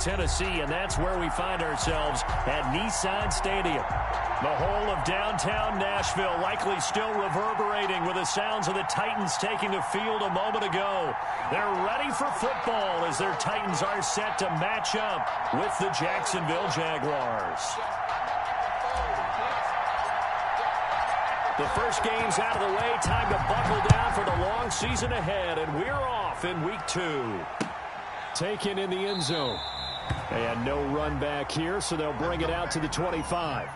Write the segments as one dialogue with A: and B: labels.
A: Tennessee, and that's where we find ourselves at Nissan Stadium. The whole of downtown Nashville likely still reverberating with the sounds of the Titans taking the field a moment ago. They're ready for football as their Titans are set to match up with the Jacksonville Jaguars. The first game's out of the way. Time to buckle down for the long season ahead, and we're off in week 2. Taken in the end zone. And no run back here, so they'll bring it out to the 25.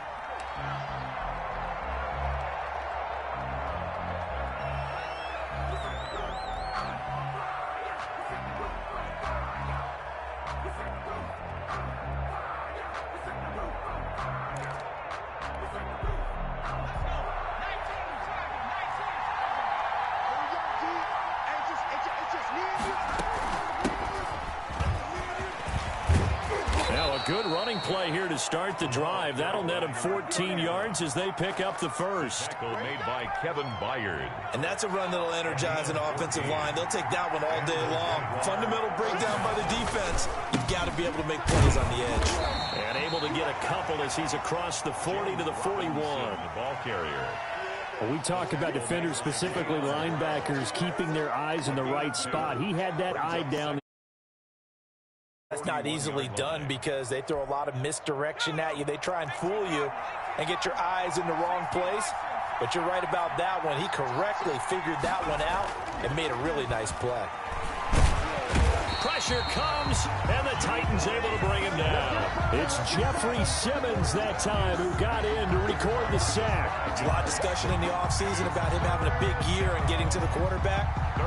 A: Good running play here to start the drive. That'll net him 14 yards as they pick up the first.
B: Tackle made by Kevin Byard.
C: And that's a run that'll energize an offensive line. They'll take that one all day long. Fundamental breakdown by the defense. You've got to be able to make plays on the edge.
A: And able to get a couple as he's across the 40 to the 41.
B: The ball carrier.
A: Well, we talk about defenders, specifically linebackers, keeping their eyes in the right spot. He had that eye down.
C: That's not easily done because they throw a lot of misdirection at you. They try and fool you and get your eyes in the wrong place. But you're right about that one. He correctly figured that one out and made a really nice play.
A: Pressure comes, and the Titans able to bring him down. It's Jeffrey Simmons that time who got in to record the sack.
C: There's a lot of discussion in the offseason about him having a big year and getting to the quarterback.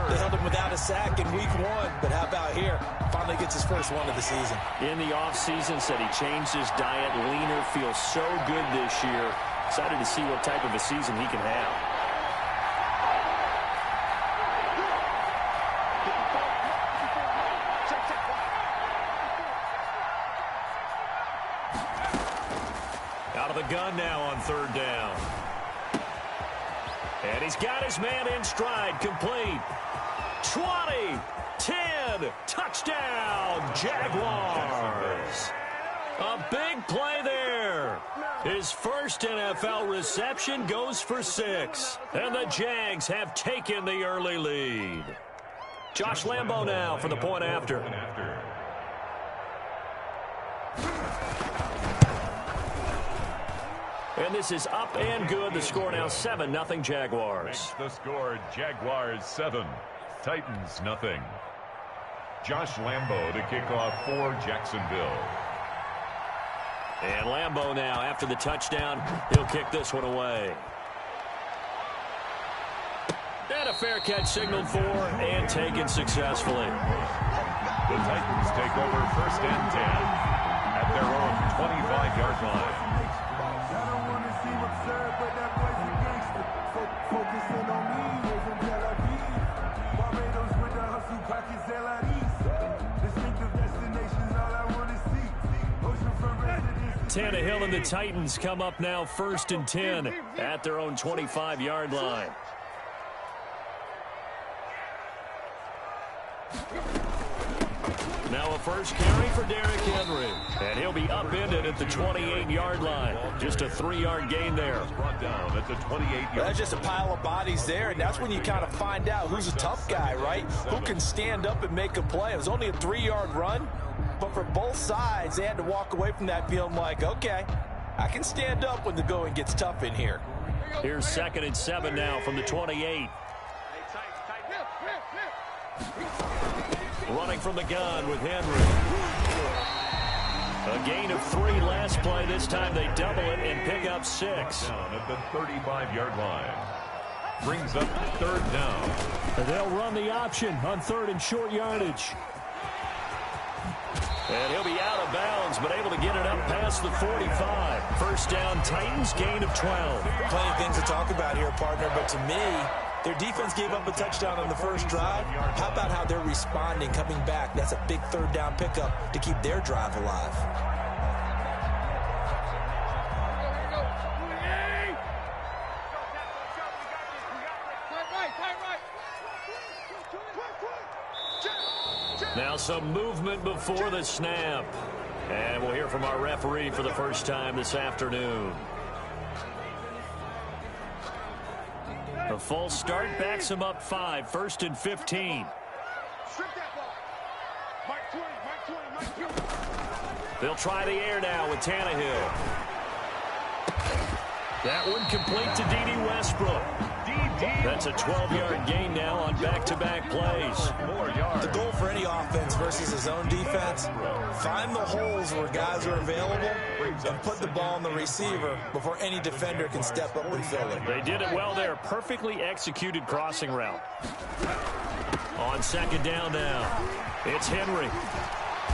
C: They held him without a sack in week 1, but how about here? Finally gets his first one of the season.
A: In the offseason, said he changed his diet, leaner, feels so good this year. Excited to see what type of a season he can have. Out of the gun now on 3rd down. And he's got his man in stride, complete. 20, 10, touchdown, Jaguars. A big play there. His first NFL reception goes for 6. And the Jags have taken the early lead. Josh Lambo now for the point after. And this is up and good. The score now 7-0 Jaguars.
B: The score, Jaguars 7, Titans 0. Josh Lambo to kick off for Jacksonville.
A: And Lambo now, after the touchdown, he'll kick this one away. And a fair catch signaled for and taken successfully.
B: The Titans take over 1st and 10 at their own 25-yard line.
A: Tannehill and the Titans come up now 1st and 10 at their own 25-yard line. Now a first carry for Derrick Henry. And he'll be upended at the 28-yard line. Just a 3-yard gain there.
B: Brought down at the 28-yard.
C: That's just a pile of bodies there, and that's when you kind of find out who's a tough guy, right? Who can stand up and make a play. It was only a 3-yard run, but for both sides, they had to walk away from that feeling like, okay, I can stand up when the going gets tough in here.
A: Here's 2nd and 7 now from the 28. Running from the gun with Henry. A gain of 3 last play. This time they double it and pick up 6.
B: Down at the 35-yard line. Brings up 3rd down.
A: And they'll run the option on 3rd and short yardage. And he'll be out of bounds, but able to get it up past the 45. First down, Titans, gain of 12.
C: Plenty of things to talk about here, partner, but to me, their defense gave up a touchdown on the first drive. How about how they're responding, coming back? That's a big 3rd down pickup to keep their drive alive.
A: Now some movement before the snap. And we'll hear from our referee for the first time this afternoon. A false start backs him up 5, 1st and 15. They'll try the air now with Tannehill. That one complete to D.D. Westbrook. That's a 12-yard gain now on back-to-back plays.
C: The goal for any offense versus his own defense, find the holes where guys are available and put the ball on the receiver before any defender can step up and fill it.
A: They did it well there. Perfectly executed crossing route. On 2nd down now, it's Henry.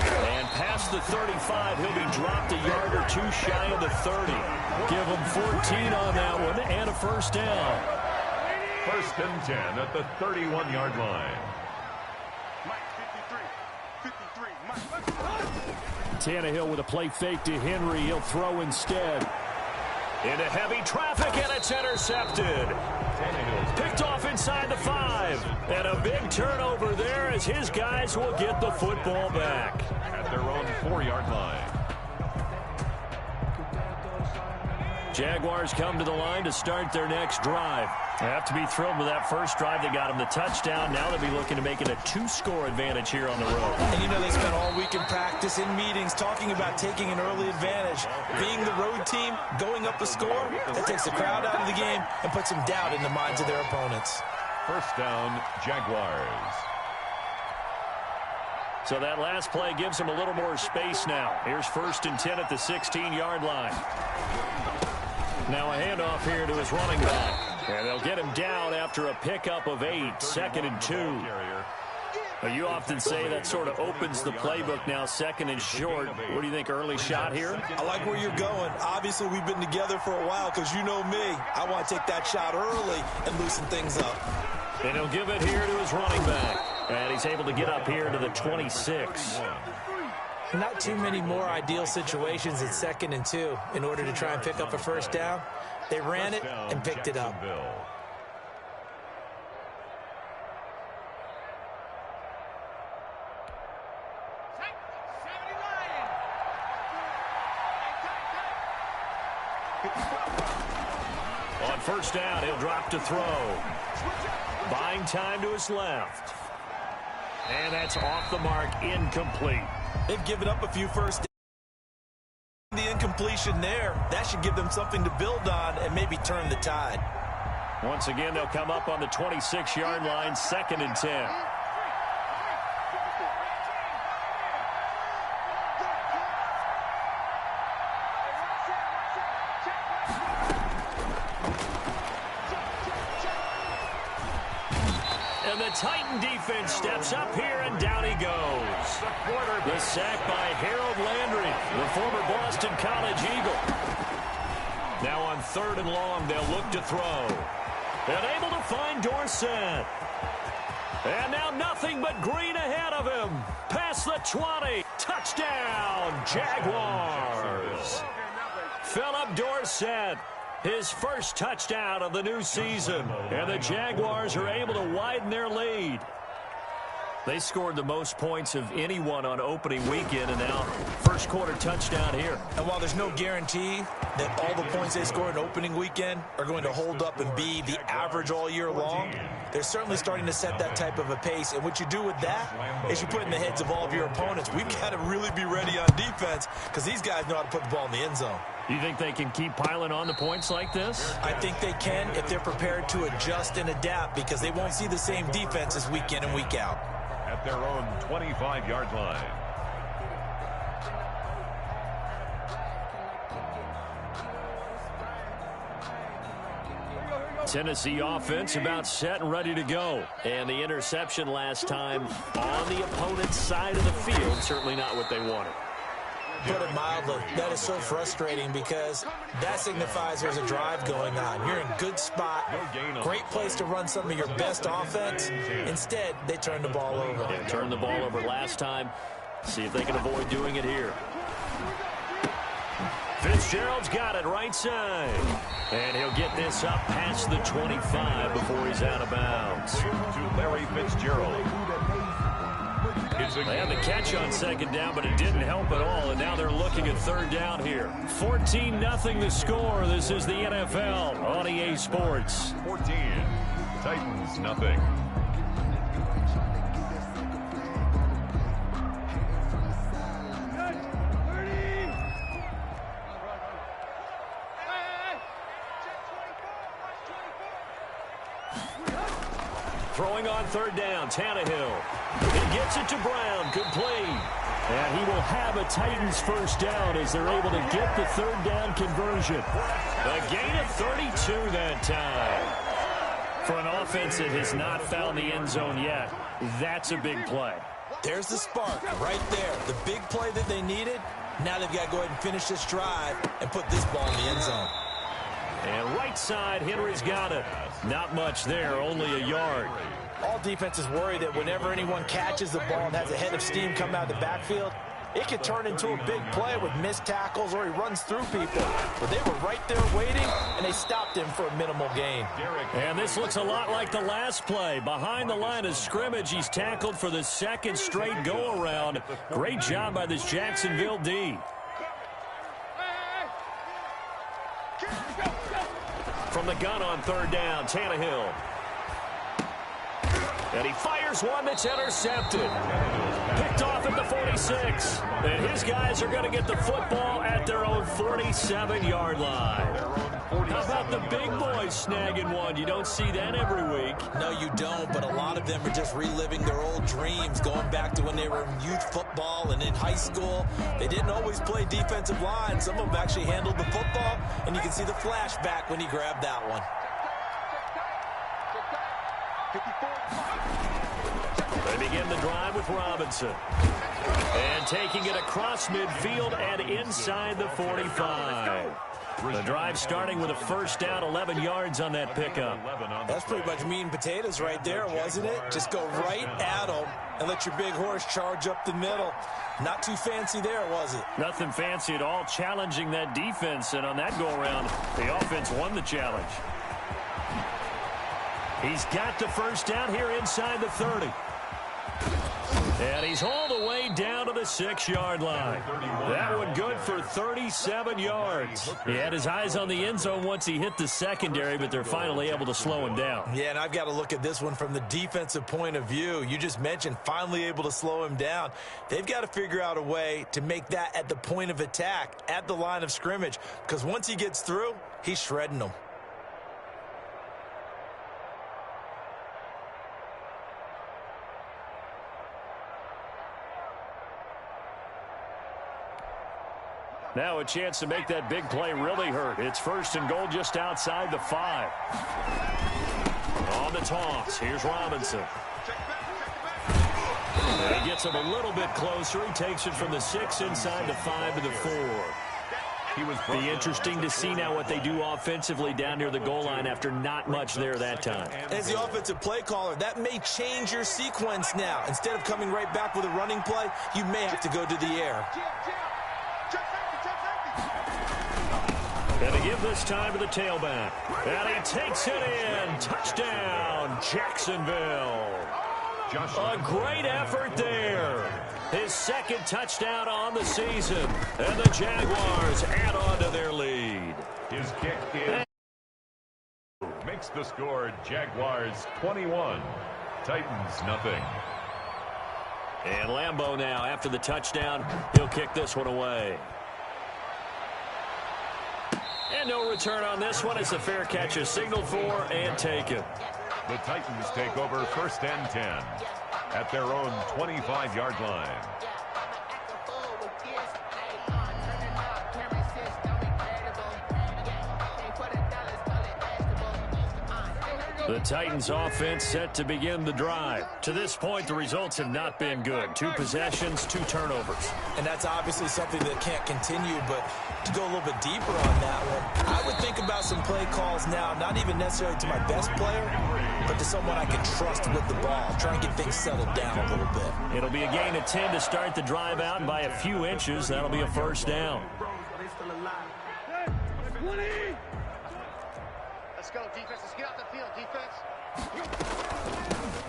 A: And past the 35, he'll be dropped a yard or 2 shy of the 30. Give him 14 on that one and a 1st down.
B: 1st and 10 at the 31-yard line.
A: Tannehill with a play fake to Henry. He'll throw instead. Into heavy traffic, and it's intercepted. Picked off inside the 5. And a big turnover there as his guys will get the football back.
B: At their own 4-yard line.
A: Jaguars come to the line to start their next drive. They have to be thrilled with that first drive. They got them the touchdown. Now they'll be looking to make it a 2-score advantage here on the road.
C: And you know they spent all week in practice, in meetings, talking about taking an early advantage. Being the road team, going up a score, that takes the crowd out of the game and puts some doubt in the minds of their opponents.
B: 1st down, Jaguars.
A: So that last play gives them a little more space now. Here's 1st and 10 at the 16-yard line. Now a handoff here to his running back. And they'll get him down after a pickup of 8, 2nd and 2. Now, you often say that sort of opens the playbook now, 2nd and short. What do you think, early shot here?
C: I like where you're going. Obviously, we've been together for a while because you know me. I want to take that shot early and loosen things up.
A: And he'll give it here to his running back. And he's able to get up here to the 26.
C: Not too many more ideal situations at 2nd and 2 in order to try and pick up a 1st down. They ran it and picked it up.
A: On 1st down, he'll drop to throw. Buying time to his left. And that's off the mark, incomplete.
C: They've given up a few first. The incompletion there, that should give them something to build on and maybe turn the tide.
A: Once again, they'll come up on the 26-yard line, 2nd and 10. And the Titan defense steps up here, and down he goes. The sack by Harold Landry, the former Boston College Eagle. Now on 3rd and long, they'll look to throw. And able to find Dorsett. And now nothing but green ahead of him. Past the 20. Touchdown, Jaguars. Philip Dorsett. His first touchdown of the new season. And the Jaguars are able to widen their lead. They scored the most points of anyone on opening weekend, and now first quarter touchdown here.
C: And while there's no guarantee that all the points they scored in opening weekend are going to hold up and be the average all year long, they're certainly starting to set that type of a pace. And what you do with that is you put in the heads of all of your opponents, we've got to really be ready on defense because these guys know how to put the ball in the end zone.
A: You think they can keep piling on the points like this?
C: I think they can if they're prepared to adjust and adapt because they won't see the same defenses week in and week out.
B: At their own 25-yard line.
A: Tennessee offense about set and ready to go. And the interception last time on the opponent's side of the field, certainly not what they wanted.
C: Put it mildly, that is so frustrating because that signifies there's a drive going on. You're in good spot, great place to run some of your best offense. Instead, they turn the ball over.
A: They turned the ball over last time. See if they can avoid doing it here. Fitzgerald's got it right side. And he'll get this up past the 25 before he's out of bounds.
B: To Larry Fitzgerald.
A: They had the catch on second down, but it didn't help at all, and now they're looking at third down here. 14-0 the score. This is the NFL on EA Sports.
B: 14, Titans nothing.
A: Throwing on third down, Tannehill. He gets it to Brown, complete. And he will have a Titans first down as they're able to get the third down conversion. A gain of 32 that time. For an offense that has not found the end zone yet, that's a big play.
C: There's the spark right there. The big play that they needed. Now they've got to go ahead and finish this drive and put this ball in the end zone.
A: And right side, Henry's got it. Not much there, only a yard.
C: All defenses worry that whenever anyone catches the ball and has a head of steam come out of the backfield, it could turn into a big play with missed tackles or he runs through people. But they were right there waiting, and they stopped him for a minimal gain.
A: And this looks a lot like the last play. Behind the line of scrimmage, he's tackled for the second straight go-around. Great job by this Jacksonville D. From the gun on third down, Tannehill. And he fires one that's intercepted. Picked off at the 46. And his guys are going to get the football at their own 47-yard line. How about the big boys snagging one? You don't see that every week.
C: No, you don't, but a lot of them are just reliving their old dreams, going back to when they were in youth football and in high school. They didn't always play defensive line. Some of them actually handled the football, and you can see the flashback when he grabbed that one.
A: They begin the drive with Robinson. And taking it across midfield and inside the 45. The drive starting with a first down, 11 yards on that pickup.
C: That's pretty much meat and potatoes right there, wasn't it? Just go right at them and let your big horse charge up the middle. Not too fancy there, was it?
A: Nothing fancy at all, challenging that defense. And on that go-around, the offense won the challenge. He's got the first down here inside the 30. And he's all the way down to the 6-yard line. That one good for 37 yards. He had his eyes on the end zone once he hit the secondary, but they're finally able to slow him down.
C: Yeah, and I've got to look at this one from the defensive point of view. You just mentioned finally able to slow him down. They've got to figure out a way to make that at the point of attack, at the line of scrimmage, because once he gets through, he's shredding them.
A: Now a chance to make that big play really hurt. It's first and goal just outside the 5. On the toss, here's Robinson. And he gets him a little bit closer. He takes it from the 6 inside the 5 to the 4. Be interesting to see now what they do offensively down near the goal line after not much there that time.
C: As the offensive play caller, that may change your sequence now. Instead of coming right back with a running play, you may have to go to the air.
A: And to give this time to the tailback. And he takes it in. Touchdown, Jacksonville. A great effort there. His second touchdown on the season. And the Jaguars add on to their lead.
B: His kick is makes the score Jaguars 21, Titans nothing.
A: And Lambeau now, after the touchdown, he'll kick this one away. And no return on this one as the fair catch is signaled for and taken.
B: The Titans take over first and 10 at their own 25-yard line.
A: The Titans offense set to begin the drive. To this point, the results have not been good. 2 possessions, 2 turnovers.
C: And that's obviously something that can't continue, but to go a little bit deeper on that one, I would think about some play calls now, not even necessarily to my best player, but to someone I can trust with the ball, try and get things settled down a little bit.
A: It'll be a gain of 10 to start the drive out, and by a few inches, that'll be a first down.
D: Let's go, defense. Let's get out the field, defense.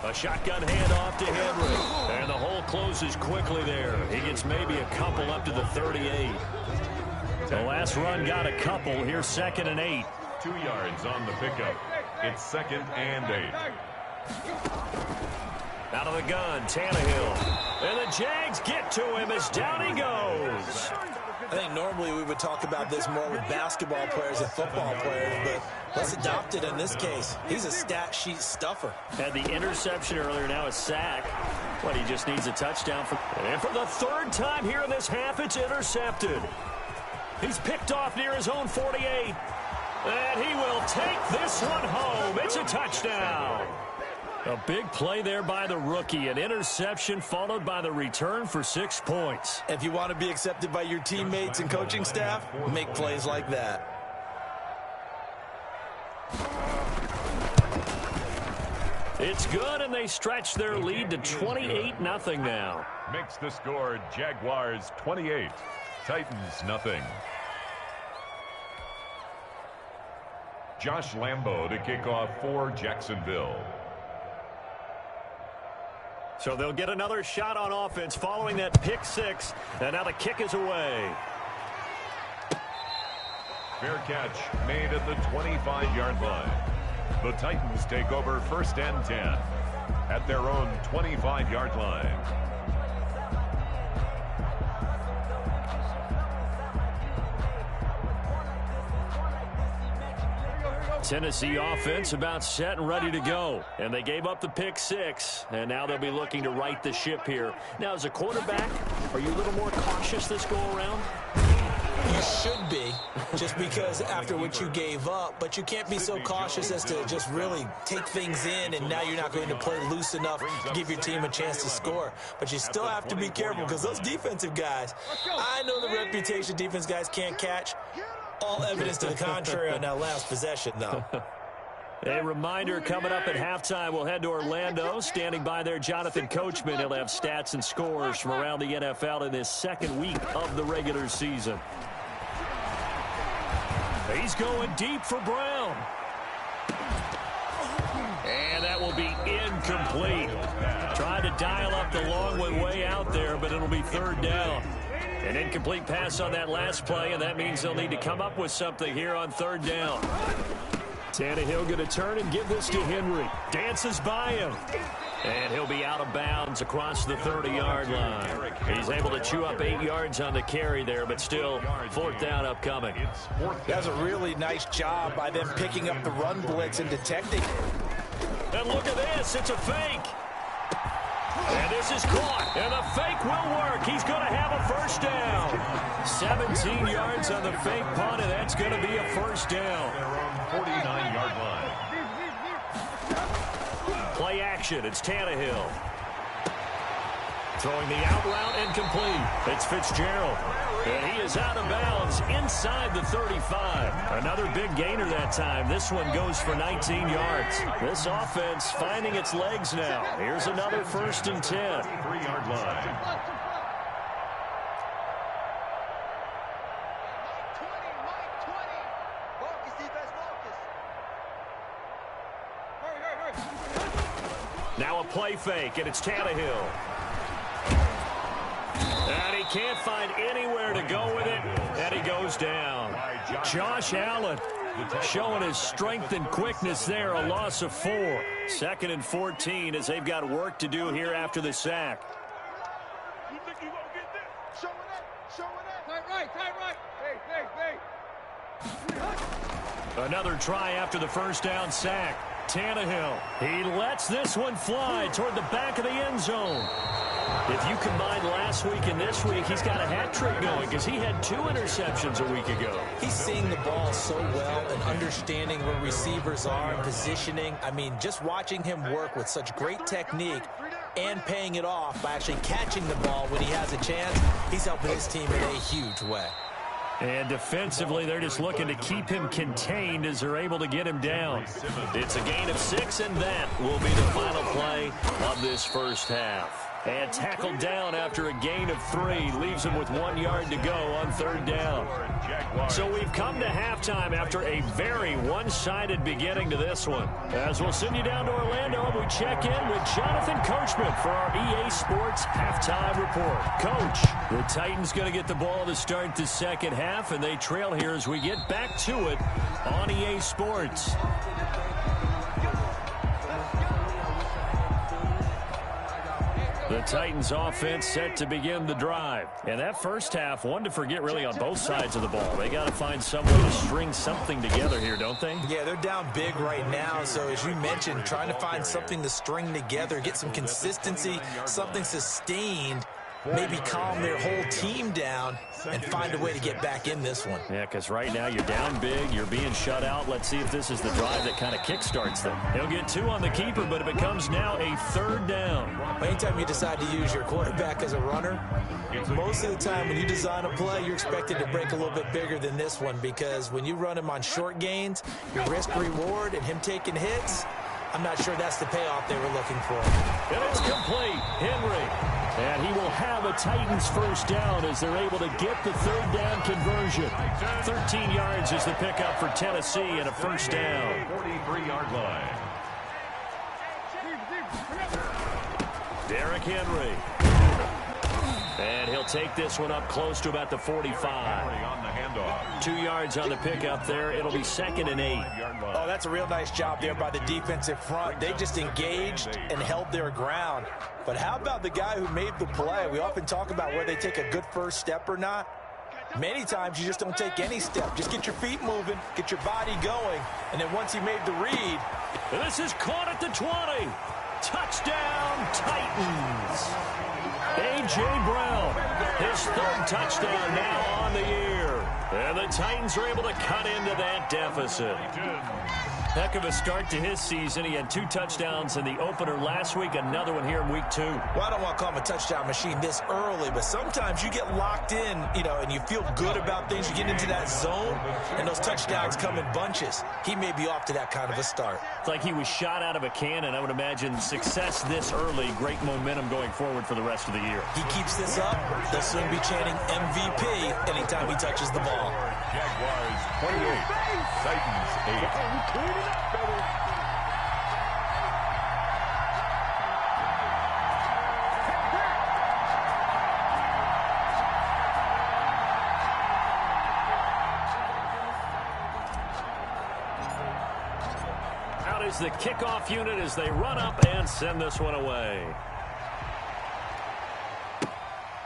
A: A shotgun handoff to Henry. And the hole closes quickly there. He gets maybe a couple up to the 38. The last run got a couple. Here's 2nd and 8.
B: 2 yards on the pickup. It's 2nd and 8.
A: Out of the gun, Tannehill. And the Jags get to him as down he goes.
C: I think normally we would talk about this more with basketball players and football players, but let's adopt it in this case. He's a stat sheet stuffer.
A: Had the interception earlier, now a sack. But he just needs a touchdown. And for the 3rd time here in this half, it's intercepted. He's picked off near his own 48. And he will take this one home. It's a touchdown. A big play there by the rookie. An interception followed by the return for 6 points.
C: If you want to be accepted by your teammates and coaching staff, make plays like that.
A: It's good, and they stretch their lead to 28-0 now.
B: Makes the score Jaguars 28, Titans nothing. Josh Lambo to kick off for Jacksonville.
A: So they'll get another shot on offense following that pick 6. And now the kick is away.
B: Fair catch made at the 25-yard line. The Titans take over 1st and 10 at their own 25-yard line.
A: Tennessee offense about set and ready to go. And they gave up the pick 6. And now they'll be looking to right the ship here. Now, as a quarterback, are you a little more cautious this go-around?
C: You should be, just because after what you gave up. But you can't be so cautious as to just really take things in, and now you're not going to play loose enough to give your team a chance to score. But you still have to be careful, because those defensive guys, I know the reputation defense guys can't catch. All evidence to the contrary on that last possession, though.
A: A reminder, coming up at halftime, we'll head to Orlando. Standing by there, Jonathan Coachman. He'll have stats and scores from around the NFL in this 2nd week of the regular season. He's going deep for Brown. And that will be incomplete. Tried to dial up the long one way out there, but it'll be 3rd down. An incomplete pass on that last play, and that means they'll need to come up with something here on 3rd down. Tannehill going to turn and give this to Henry. Dances by him. And he'll be out of bounds across the 30-yard line. He's able to chew up 8 yards on the carry there, but still 4th down upcoming.
C: That's a really nice job by them picking up the run blitz and detecting.
A: And look at this. It's a fake. And this is caught. And the fake will work. He's going to have a 1st down. 17 yards on the fake punt, and that's going to be a 1st down.
B: 49-yard line.
A: Play action. It's Tannehill. Throwing the out route incomplete. It's Fitzgerald. And he is out of bounds inside the 35. Another big gainer that time. This one goes for 19 yards. This offense finding its legs now. Here's another 1st and 10.
B: 3-yard line.
A: Now a play fake, and it's Tannehill. And he can't find anywhere to go with it, and he goes down. Josh Allen showing his strength and quickness there, a loss of 4. 2nd and 14 as they've got work to do here after the sack.
D: You think you gonna get this? Show it. Tight right. Hey.
A: Another try after the 1st down sack. Tannehill, he lets this one fly toward the back of the end zone. If you combine last week and this week, he's got a hat trick going because he had 2 interceptions a week ago.
C: He's seeing the ball so well and understanding where receivers are and positioning. I mean, just watching him work with such great technique and paying it off by actually catching the ball when he has a chance, he's helping his team in a huge way.
A: And defensively, they're just looking to keep him contained as they're able to get him down. It's a gain of 6, and that will be the final play of this 1st half. And tackled down after a gain of 3. Leaves him with 1 yard to go on 3rd down. So we've come to halftime after a very one-sided beginning to this one. As we'll send you down to Orlando, and we check in with Jonathan Coachman for our EA Sports Halftime Report. Coach, the Titans going to get the ball to start the second half, and they trail here as we get back to it on EA Sports. The Titans offense set to begin the drive. And that first half, one to forget really on both sides of the ball. They got to find some way to string something together here, don't they?
C: Yeah, they're down big right now. So as you mentioned, trying to find something to string together, get some consistency, something sustained, maybe calm their whole team down and find a way to get back in this one.
A: Yeah, because right now you're down big, you're being shut out. Let's see if this is the drive that kind of kickstarts them. He'll get 2 on the keeper, but it becomes now a 3rd down.
C: Anytime you decide to use your quarterback as a runner, most of the time when you design a play, you're expected to break a little bit bigger than this one, because when you run him on short gains, your risk-reward and him taking hits, I'm not sure that's the payoff they were looking for.
A: It is complete. Henry. And he will have a Titans first down as they're able to get the 3rd down conversion. 13 yards is the pickup for Tennessee and a first down.
B: 43-yard line.
A: Derrick Henry. And he'll take this one up close to about the 45.
B: On the handoff.
A: 2 yards on the pickup there. It'll be 2nd and 8.
C: Oh, that's a real nice job there by the defensive front. They just engaged and held their ground. But how about the guy who made the play? We often talk about whether they take a good first step or not. Many times you just don't take any step. Just get your feet moving, get your body going, and then once he made the read.
A: And this is caught at the 20. Touchdown, Titans. A.J. Brown, his 3rd touchdown now on the year. And the Titans are able to cut into that deficit. Heck of a start to his season. He had 2 touchdowns in the opener last week, another one here in week 2.
C: Well, I don't want to call him a touchdown machine this early, but sometimes you get locked in, and you feel good about things. You get into that zone, and those touchdowns come in bunches. He may be off to that kind of a start.
A: It's like he was shot out of a cannon. I would imagine success this early, great momentum going forward for the rest of the year.
C: He keeps this up, they'll soon be chanting MVP anytime he touches the ball.
B: Jaguars 28, Titans 8.
A: Out is the kickoff unit as they run up and send this one away.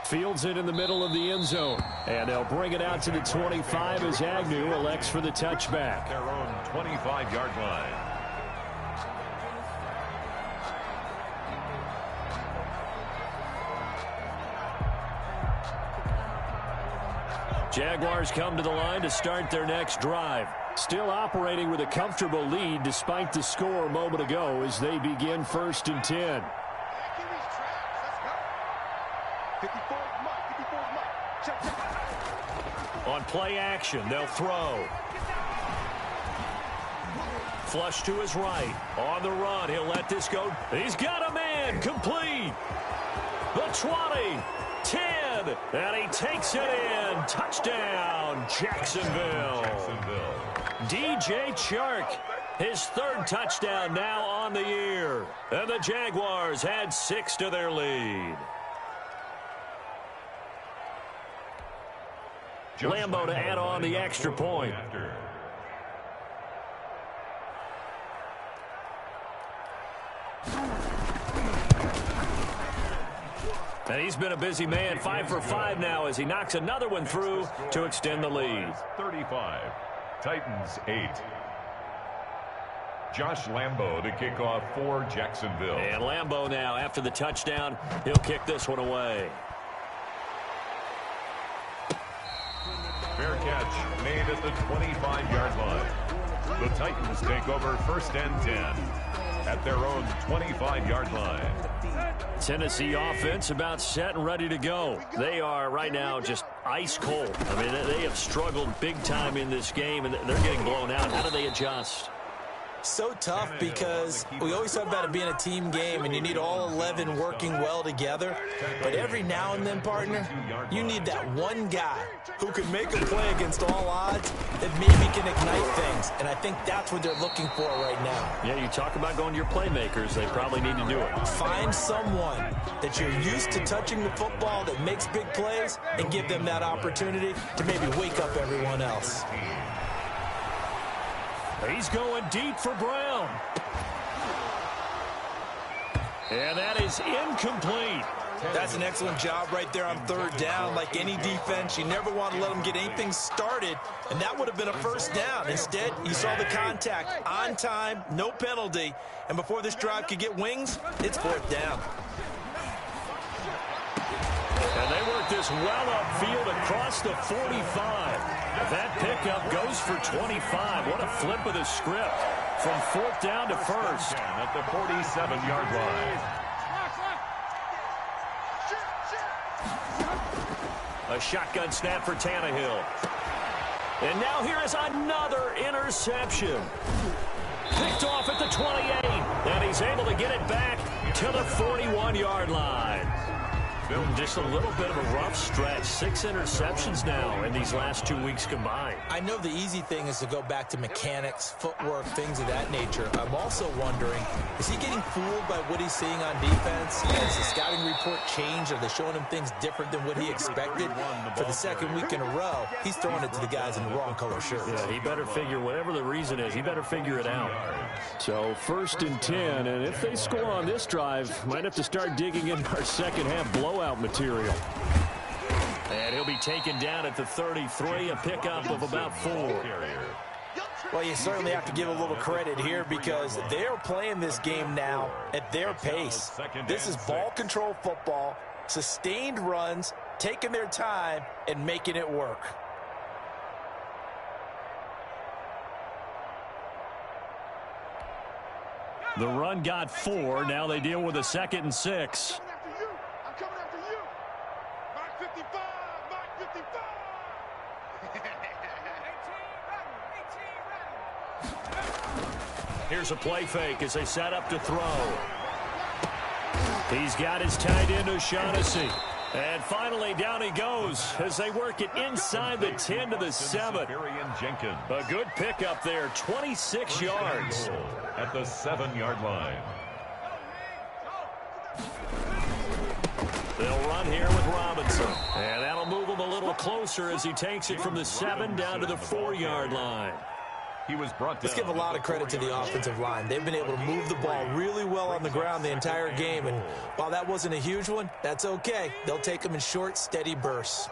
A: Fields it in the middle of the end zone. And they'll bring it out to the 25 as Agnew elects for the touchback.
B: Their own 25-yard line.
A: Jaguars come to the line to start their next drive. Still operating with a comfortable lead despite the score a moment ago as they begin 1st and 10. On play action, they'll throw. Flush to his right. On the run, he'll let this go. He's got a man. Complete. The 20, 10, and he takes it in. Touchdown, Jacksonville. DJ Chark, his 3rd touchdown now on the year. And the Jaguars add 6 to their lead. Lambo to add on the extra point. And he's been a busy man, 5 for 5 now as he knocks another one through to extend the lead.
B: 35, Titans 8. Josh Lambo to kick off for Jacksonville.
A: And Lambo now, after the touchdown, he'll kick this one away.
B: Fair catch made at the 25-yard line. The Titans take over 1st and 10 at their own 25-yard line.
A: Tennessee offense about set and ready to go. They are right now just ice cold. I mean, they have struggled big time in this game, and they're getting blown out. How do they adjust?
C: So tough because we always talk about it being a team game and you need all 11 working well together. But every now and then, partner, you need that one guy who can make a play against all odds that maybe can ignite things. And I think that's what they're looking for right now.
A: Yeah, you talk about going to your playmakers. They probably need to do it.
C: Find someone that you're used to touching the football that makes big plays and give them that opportunity to maybe wake up everyone else.
A: He's going deep for Brown. And that is incomplete.
C: That's an excellent job right there on third down. Like any defense, you never want to let them get anything started, and that would have been a first down. Instead, you saw the contact on time, no penalty, and before this drive could get wings, it's fourth down.
A: And they work this well upfield across the 45. That pickup goes for 25. What a flip of the script from fourth down to first.
B: At the 47-yard line.
A: A shotgun snap for Tannehill. And now here is another interception. Picked off at the 28. And he's able to get it back to the 41-yard line. Just a little bit of a rough stretch. 6 interceptions now in these last 2 weeks combined.
C: I know the easy thing is to go back to mechanics, footwork, things of that nature. I'm also wondering, is he getting fooled by what he's seeing on defense? Has the scouting report changed? Are they showing him things different than what he expected? For the second week in a row, he's throwing it to the guys in the wrong color shirts.
A: Yeah, he better figure, whatever the reason is, he better figure it out. So 1st and 10, and if they score on this drive, might have to start digging in our second half blowout material. And he'll be taken down at the 33, a pickup of about 4.
C: Well, you certainly have to give a little credit here because they're playing this game now at their pace. This is ball control football, sustained runs, taking their time, and making it work.
A: The run got 4. Now they deal with a 2nd and 6.
D: I'm coming after you. Mark 55. Mark 55.
A: Here's a play fake as they set up to throw. He's got his tight end O'Shaughnessy. And finally, down he goes as they work it inside the 10 to the 7. A good pickup there, 26 yards.
B: At the 7-yard line.
A: They'll run here with Robinson. And that'll move him a little closer as he takes it from the 7 down to the 4-yard line.
B: He was brought down.
C: Let's give a lot of credit to the offensive line. They've been able to move the ball really well on the ground the entire game. And while that wasn't a huge one, that's okay. They'll take them in short, steady bursts.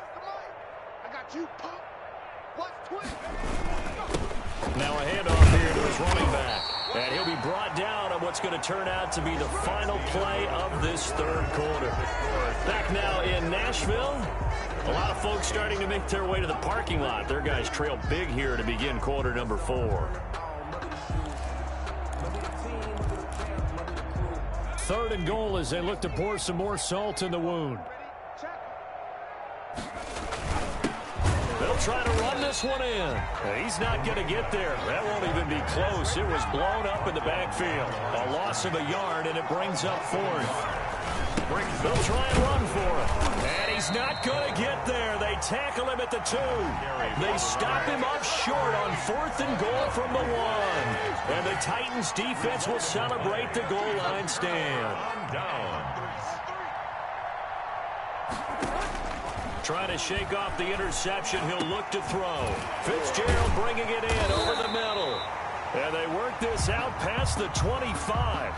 D: I got you, punk. What's twin?
A: Now a handoff here to his running back. And he'll be brought down on what's going to turn out to be the final play of this third quarter. Back now in Nashville. A lot of folks starting to make their way to the parking lot. Their guys trail big here to begin quarter number 4. 3rd and goal as they look to pour some more salt in the wound. They'll try to run this one in. He's not going to get there. That won't even be close. It was blown up in the backfield. A loss of a yard, and it brings up 4th. They'll try and run for it. And he's not going to get there. They tackle him at the 2. They stop him up short on 4th and goal from the 1. And the Titans defense will celebrate the goal line stand. Trying to shake off the interception. He'll look to throw. Fitzgerald bringing it in over the middle. And they work this out past the 25.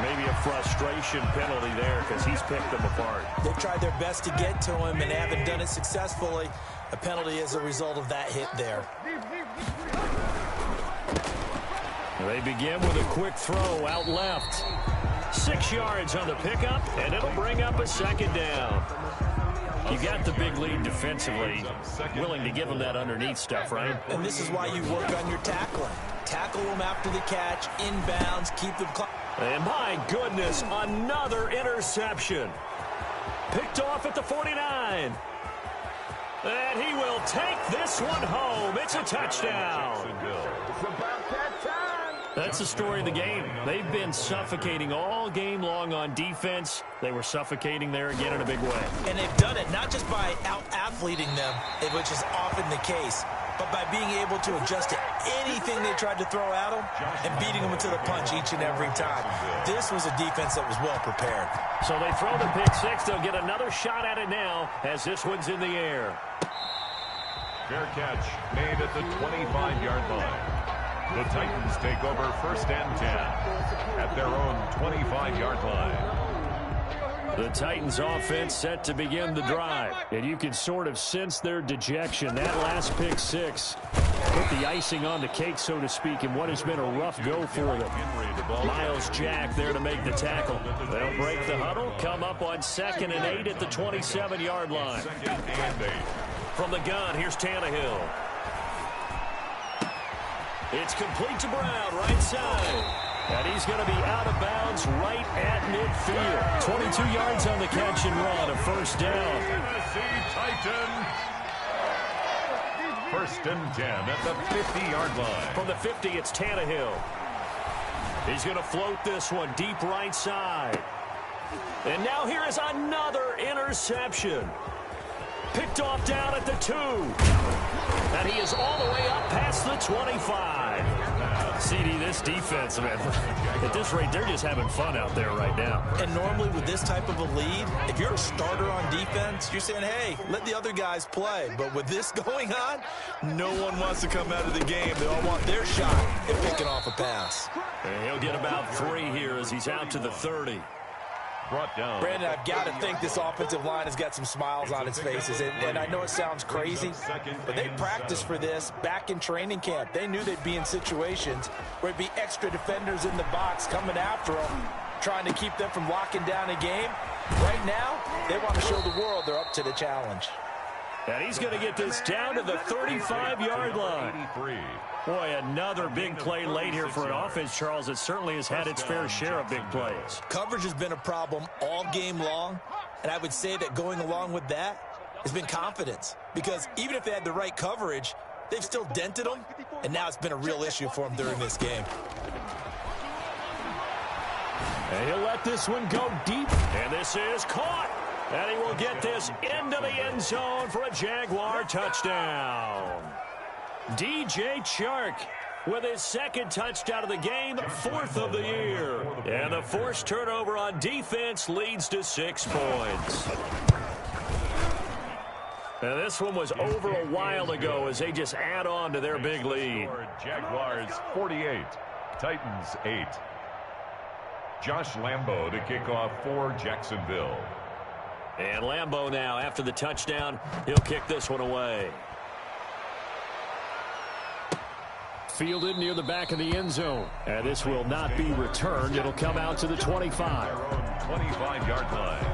A: Maybe a frustration penalty there because he's picked them apart.
C: They've tried their best to get to him and haven't done it successfully. A penalty as a result of that hit there.
A: They begin with a quick throw out left. 6 yards on the pickup, and it'll bring up a 2nd down. You got the big lead defensively, willing to give them that underneath stuff, right?
C: And this is why you work on your tackling. Tackle them after the catch, inbounds, keep them close.
A: And my goodness, another interception. Picked off at the 49. And he will take this one home. It's a touchdown. That's the story of the game. They've been suffocating all game long on defense. They were suffocating there again in a big way.
C: And they've done it not just by out-athleting them, which is often the case, but by being able to adjust to anything they tried to throw at them and beating them into the punch each and every time. This was a defense that was well prepared.
A: So they throw the pick six. They'll get another shot at it now as this one's in the air.
B: Fair catch made at the 25-yard line. The Titans take over first and 10 at their own 25-yard line.
A: The Titans offense set to begin the drive, and you can sort of sense their dejection. That last pick six put the icing on the cake, so to speak, in what has been a rough go for them. Miles Jack there to make the tackle. They'll break the huddle, come up on 2nd and 8 at the 27-yard line. From the gun, here's Tannehill. It's complete to Brown, right side. And he's going to be out of bounds right at midfield. 22 yards on the catch and run, a first down.
B: Tennessee Titan. First and 10 at the 50-yard line.
A: From the 50, it's Tannehill. He's going to float this one deep right side. And now here is another interception. Picked off down at the 2. And he is all the way up past the 25. CD, this defense, man, at this rate, they're just having fun out there right now.
C: And normally with this type of a lead, if you're a starter on defense, you're saying, hey, let the other guys play. But with this going on, no one wants to come out of the game. They all want their shot at picking off a pass.
A: And he'll get about 3 here as he's out to the 30.
B: Brought down.
C: Brandon, I've got to think this offensive line has got some smiles on its faces. And I know it sounds crazy, but they practiced for this back in training camp. They knew they'd be in situations where it'd be extra defenders in the box coming after them, trying to keep them from locking down a game. Right now, they want to show the world they're up to the challenge.
A: And he's going to get this down to the 35-yard line. Boy, another big play late here for an offense, Charles, that certainly has had its fair share of big plays.
C: Coverage has been a problem all game long, and I would say that going along with that has been confidence. Because even if they had the right coverage, they've still dented them, and now it's been a real issue for them during this game.
A: And he'll let this one go deep, and this is caught. And he will get this into the end zone for a Jaguar touchdown. DJ Chark with his 2nd touchdown of the game, 4th of the year. And the forced turnover on defense leads to 6 points. And this one was over a while ago as they just add on to their big lead.
B: Jaguars 48, Titans 8. Josh Lambo to kick off for Jacksonville.
A: And Lambo now, after the touchdown, he'll kick this one away. Fielded near the back of the end zone. And this will not be returned. It'll come out to the 25.
B: 25-yard line.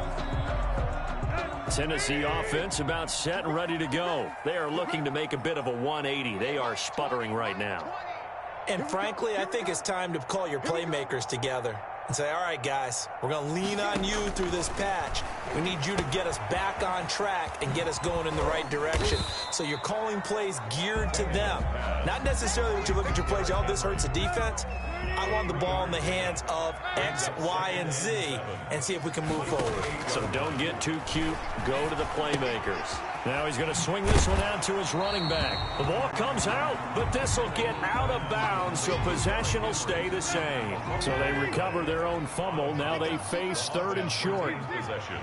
A: Tennessee offense about set and ready to go. They are looking to make a bit of a 180. They are sputtering right now.
C: And frankly, I think it's time to call your playmakers together and say, all right, guys, we're going to lean on you through this patch. We need you to get us back on track and get us going in the right direction. So you're calling plays geared to them. Not necessarily when you look at your plays, oh, this hurts the defense. I want the ball in the hands of X, Y, and Z and see if we can move forward.
A: So don't get too cute. Go to the playmakers. Now he's going to swing this one out to his running back. The ball comes out, but this will get out of bounds, so possession will stay the same. So they recover their own fumble. Now they face 3rd and short.
B: Possession.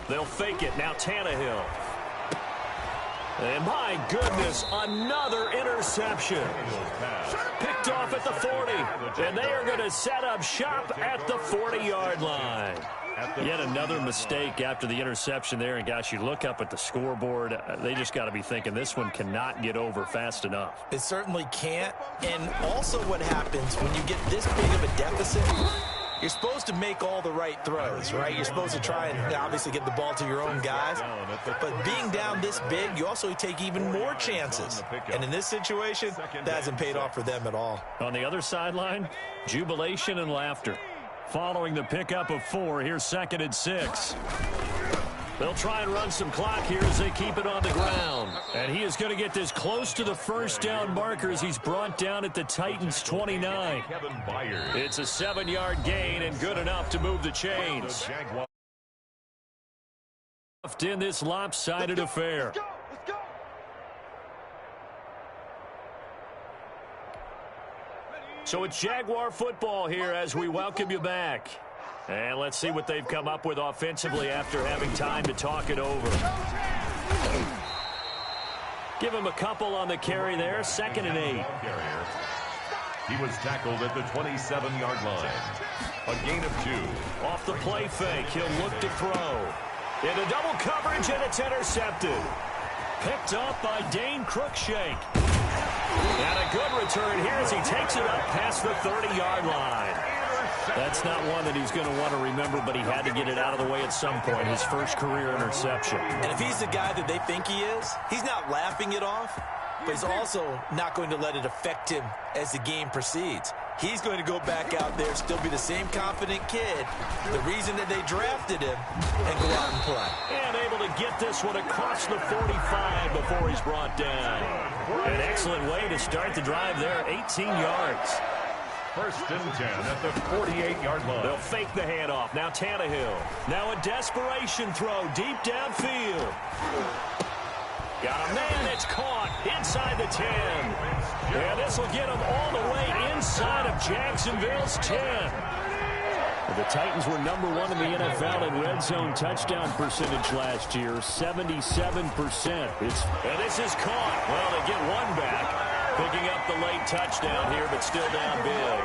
A: They'll fake it. Now Tannehill. And my goodness, another interception. Picked off at the 40. And they are going to set up shop at the 40-yard line. Yet another mistake after the interception there. And, gosh, you look up at the scoreboard, they just got to be thinking this one cannot get over fast enough.
C: It certainly can't. And also what happens when you get this big of a deficit, you're supposed to make all the right throws, right? You're supposed to try and obviously get the ball to your own guys. But being down this big, you also take even more chances. And in this situation, that hasn't paid off for them at all.
A: On the other sideline, jubilation and laughter. Following the pickup of 4, here's 2nd and 6. They'll try and run some clock here as they keep it on the ground. And he is going to get this close to the first down marker as he's brought down at the Titans' 29. It's a 7-yard gain and good enough to move the chains. In this lopsided affair. So it's Jaguar football here as we welcome you back. And let's see what they've come up with offensively after having time to talk it over. Give him a couple on the carry there. 2nd and 8.
B: He was tackled at the 27-yard line. A gain of 2.
A: Off the play fake, he'll look to throw. Into double coverage, and it's intercepted. Picked up by Dane Cruikshank. And a good return here as he takes it up past the 30-yard line. That's not one that he's going to want to remember, but he had to get it out of the way at some point. His first career interception.
C: And if he's the guy that they think he is, he's not laughing it off, but he's also not going to let it affect him as the game proceeds. He's going to go back out there, still be the same confident kid, the reason that they drafted him, and go out and play.
A: And able to get this one across the 45 before he's brought down. An excellent way to start the drive there, 18 yards.
B: 1st and 10 at the 48-yard line.
A: They'll fake the handoff. Now Tannehill. Now a desperation throw deep downfield. Got a man. It's caught inside the 10. And this will get him all the way inside of Jacksonville's 10. The Titans were number 1 in the NFL in red zone touchdown percentage last year, 77%. And this is caught. Well, they get one back. Picking up the late touchdown here, but still down big.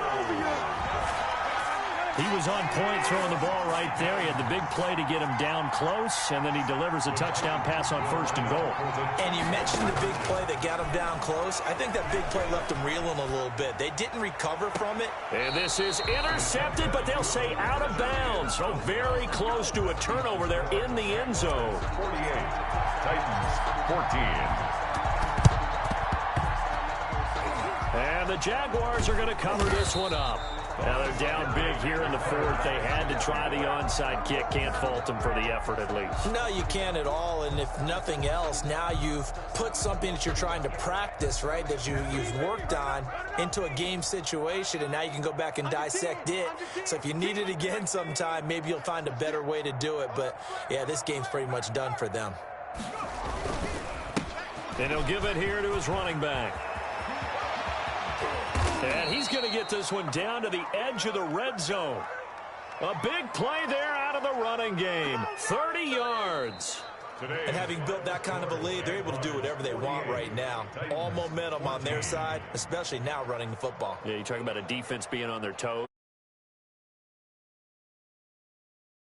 A: He was on point throwing the ball right there. He had the big play to get him down close, and then he delivers a touchdown pass on 1st and goal.
C: And you mentioned the big play that got him down close. I think that big play left him reeling a little bit. They didn't recover from it.
A: And this is intercepted, but they'll say out of bounds. So very close to a turnover there in the end zone.
B: 48, Titans 14.
A: And the Jaguars are going to cover this one up. Now they're down big here in the 4th. They had to try the onside kick. Can't fault them for the effort at least.
C: No, you can't at all. And if nothing else, now you've put something that you're trying to practice, right, that you've worked on into a game situation, and now you can go back and dissect it. So if you need it again sometime, maybe you'll find a better way to do it. But, yeah, this game's pretty much done for them.
A: And he'll give it here to his running back. And he's going to get this one down to the edge of the red zone. A big play there out of the running game. 30 yards.
C: And having built that kind of a lead, they're able to do whatever they want right now. All momentum on their side, especially now running the football.
A: Yeah, you talk about a defense being on their toes.